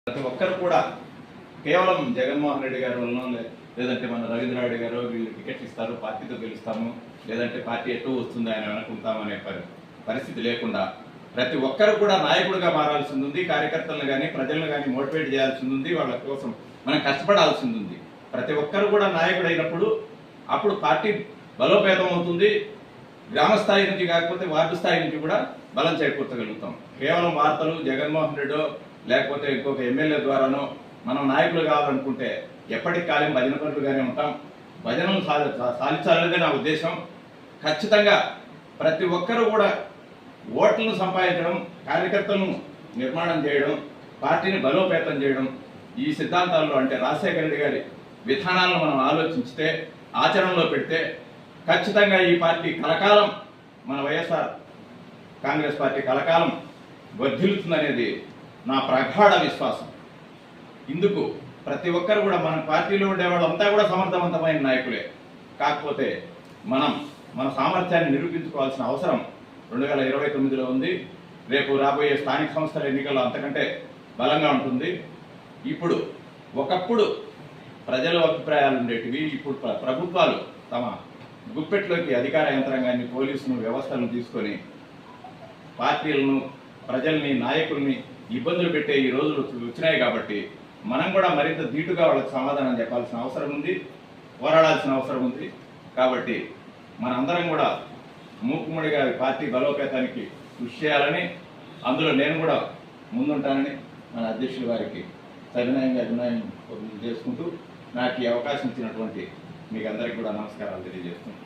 ప్రతి ఒక్కరు కూడా కేవలం జగన్మోహన్ రెడ్డి గారి వలన లేదంటే మన రవీంద్రారెడ్డి గారు వీళ్ళు టికెట్ ఇస్తారు పార్టీతో గెలుస్తాము లేదంటే పార్టీ ఎటు వస్తుంది ఆయన అనుకుంటామనే పరిస్థితి లేకుండా ప్రతి ఒక్కరు కూడా నాయకుడిగా మారాల్సింది ఉంది. కార్యకర్తలను కానీ ప్రజలను కానీ మోటివేట్ చేయాల్సింది ఉంది. వాళ్ళ కోసం మనం కష్టపడాల్సింది ఉంది. ప్రతి ఒక్కరు కూడా నాయకుడు అయినప్పుడు అప్పుడు పార్టీ బలోపేతం అవుతుంది. గ్రామ స్థాయి నుంచి కాకపోతే వార్డు స్థాయి నుంచి కూడా బలం చేకూర్చగలుగుతాం. కేవలం వార్తలు జగన్మోహన్ రెడ్డో లేకపోతే ఇంకొక ఎమ్మెల్యే ద్వారానో మనం నాయకులు కావాలనుకుంటే ఎప్పటికి కాలం భజన పనులుగానే ఉంటాం. భజనలు సాధించాలనేది నా ఉద్దేశం. ఖచ్చితంగా ప్రతి ఒక్కరూ కూడా ఓట్లను సంపాదించడం, కార్యకర్తలను నిర్మాణం చేయడం, పార్టీని బలోపేతం చేయడం, ఈ సిద్ధాంతాల్లో అంటే రాజశేఖర రెడ్డి గారి విధానాలను మనం ఆలోచించితే ఆచరణలో పెడితే ఖచ్చితంగా ఈ పార్టీ కలకాలం మన వైఎస్ఆర్ కాంగ్రెస్ పార్టీ కలకాలం వర్ధిల్లుతుందనేది నా ప్రగాఢ విశ్వాసం. ఇందుకు ప్రతి ఒక్కరు కూడా మన పార్టీలో ఉండేవాళ్ళంతా కూడా సమర్థవంతమైన నాయకులే. కాకపోతే మన సామర్థ్యాన్ని నిరూపించుకోవాల్సిన అవసరం 2029లో ఉంది. రేపు రాబోయే స్థానిక సంస్థల ఎన్నికల్లో అంతకంటే బలంగా ఉంటుంది. ఇప్పుడు ఒకప్పుడు ప్రజల అభిప్రాయాలు ఉండేటివి. ఇప్పుడు ప్రభుత్వాలు తమ గుప్పెట్లోకి అధికార యంత్రాంగాన్ని, పోలీసును, వ్యవస్థలను తీసుకొని పార్టీలను, ప్రజల్ని, నాయకుల్ని ఇబ్బందులు పెట్టే ఈ రోజులు వచ్చినాయి. కాబట్టి మనం కూడా మరింత ధీటుగా వాళ్ళకి సమాధానం చెప్పాల్సిన అవసరం ఉంది, పోరాడాల్సిన అవసరం ఉంది. కాబట్టి మనందరం కూడా మూకుమ్మడిగా పార్టీ బలోపేతానికి కృషి చేయాలని, అందులో నేను కూడా ముందుంటానని మన అధ్యక్షుల వారికి సవినయంగా అభినయం చేసుకుంటూ నాకు ఈ అవకాశం ఇచ్చినటువంటి మీకు అందరికీ కూడా నమస్కారాలు తెలియజేస్తున్నాను.